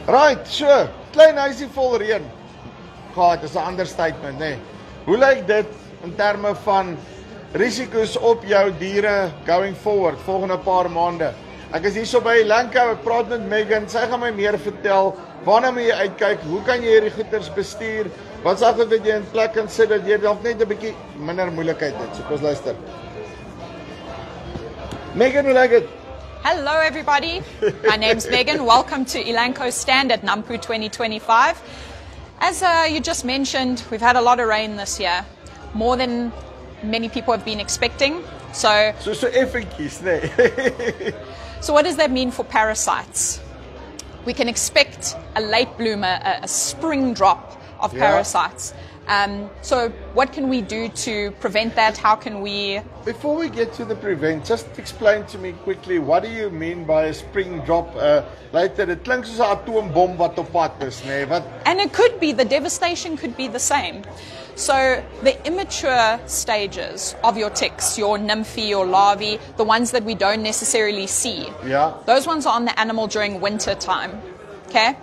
Right, so, klein huisie vol reën. Gehad is 'n understatement, nê. Hoe lyk dit in terme van risiko's op jou diere going forward, volgende paar maande? Ek is hierso by Elanco, ek praat met Megan, sy gaan my meer vertel. Waarna moet jy uitkyk? Hoe kan jy hierdie goeders bestuur? Wat sal dit wat jy in plek kan sit dat jy dalk net 'n bietjie minder moeilikheid het? So kom ons luister. Megan, hoe lyk dit? Hello everybody, my name's Megan. Welcome to Elanco stand at Nampu 2025. As you just mentioned, we've had a lot of rain this year, more than many people have been expecting. So effentjies, nee. So what does that mean for parasites? We can expect a late bloomer, a spring drop of parasites. So what can we do to prevent that? How can we... Before we get to the prevent, just explain to me quickly, what do you mean by a spring drop? Later, dit klink soos 'n atoombom wat op pad is, nee. Wat? And it could be, the devastation could be the same. So the immature stages of your ticks, your nymphae, your larvae, the ones that we don't necessarily see, those ones are on the animal during winter time, okay?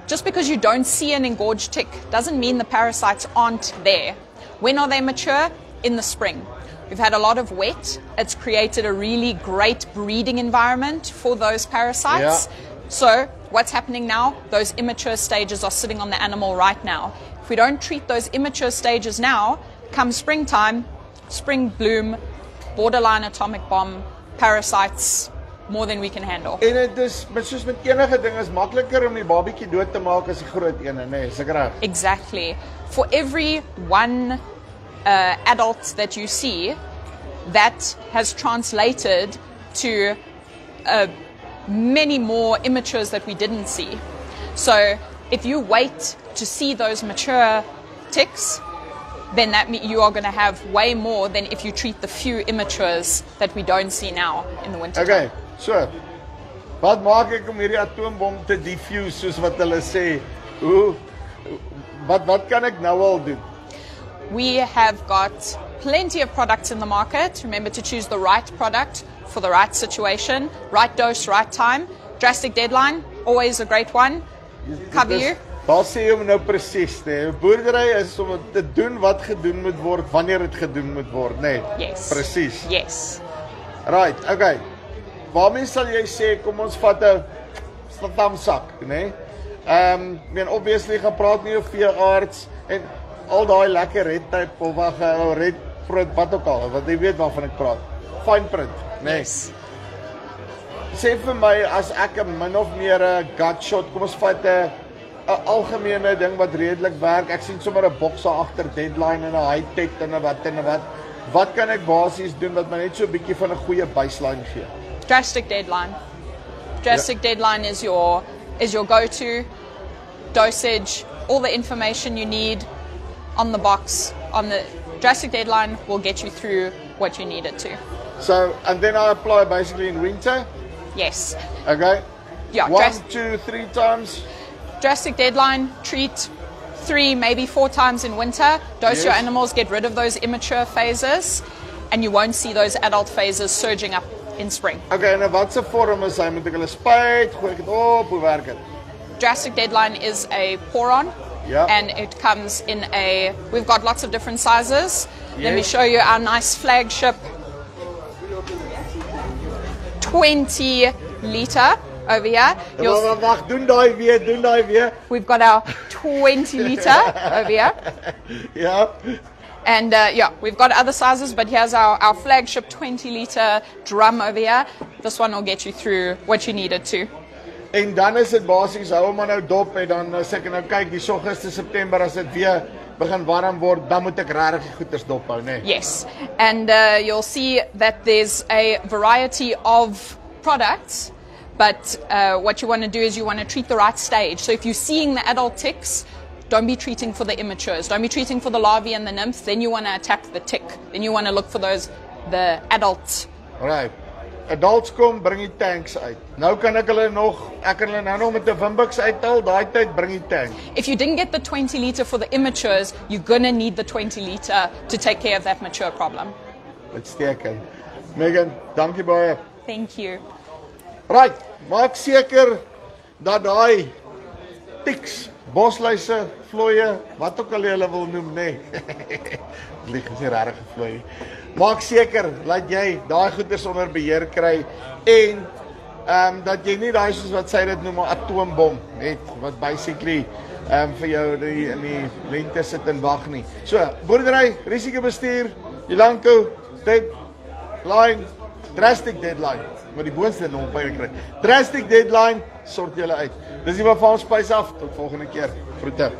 Just because you don't see an engorged tick doesn't mean the parasites aren't there. When are they mature? In the spring. We've had a lot of wet. It's created a really great breeding environment for those parasites. So what's happening now? Those immature stages are sitting on the animal right now. If we don't treat those immature stages now, come springtime, spring bloom, borderline atomic bomb, parasites, more than we can handle. En dit is soos met enige ding is makliker om die babietjie dood te maak as die groot een, nee, is ek reg? Exactly. For every one adult that you see, that has translated to many more immatures that we didn't see. So if you wait to see those mature ticks, then that means you are going to have way more than if you treat the few immatures that we don't see now in the winter. Okay, so wat maak ek om hierdie atoombom te diffuse soos wat hulle sê? Wat kan ek nou al doen? We have got plenty of products in the market. Remember to choose the right product for the right situation, right dose, right time. Drastic Deadline, always a great one. Cover you. Daar sê jy nou presies, nee. Boerdery is om te doen wat gedoen moet word wanneer dit gedoen moet word, nee. Yes. Presies. Yes. Right, okay. Waarmee sal jy sê kom ons vat 'n stamsak, nee? Men obviously gepraat nie oor veearts en al daai lekker red tape of red print wat ook al, wat jy weet waarvan ek praat. Fine print, nee. Yes. Sê vir my as ek 'n min of meer 'n gut shot, kom ons vat 'n algemene ding wat redelik werk. Ek sien sommer 'n boks agter Deadline en 'n high tech en 'n wat. Wat kan ek basies doen wat my net so 'n bietjie van 'n goeie baseline gee? Drastic Deadline. Drastic Deadline is your go-to dosage, all the information you need on the box. On the Drastic Deadline will get you through what you need it to. So, and then I apply basically in winter? Yes. Okay. Yeah. 1, 2, 3 times. Drastic Deadline, treat 3, maybe 4 times in winter. Dose your animals, get rid of those immature phases, and you won't see those adult phases surging up in spring. Okay, en wat se vorm is hy? Moet ek hulle spuit, gooi ek dit op, hoe werk dit? Drastic Deadline is a pour-on, and it comes in we've got lots of different sizes. Let me show you our nice flagship 20 liter over here. Wag, doen daai weer. We've got our 20 liter over here. Yeah. And we've got other sizes, but here's our flagship 20 liter drum over here. This one will get you through what you needed to. En dan is dit basies hou hom nou dop en dan as ek nou kyk die Augustus September as dit weer begin warm word, dan moet ek regtig die goeders dop hou, né? Yes. And you'll see that there's a variety of products, but what you want to do is you want to treat the right stage. So if you're seeing the adult ticks, don't be treating for the immatures. Don't be treating for the larvae and the nymphs. Then you want to attack the tick. Then you want to look for the adults. Right. Adults kom, bring die tanks uit. Nou kan ek hulle nog met 'n Wimbix uithaal, daai tyd bring die tank. If you didn't get the 20 liter for the immatures, you're going to need the 20 liter to take care of that mature problem. Uitstekend. Megan, dankie baie. Thank you. Right, maak seker dat daai tiks, bosluise, vlooie, wat ook al jy hulle wil noem, nee. Lieg is nie regtig vlooie. Maak seker dat jy daai goeders onder beheer kry en dat jy nie daai soos wat sy dit noem 'n atoombom het wat basically vir jou in die lente sit en wag nie. So, boerdery, risikobestuur, Elanco, deadline, drastic deadline. Maar die boonste nog baie kry. Drastic deadline, sort julle uit. Dis die wat van ons spys af. Tot volgende keer. Groete.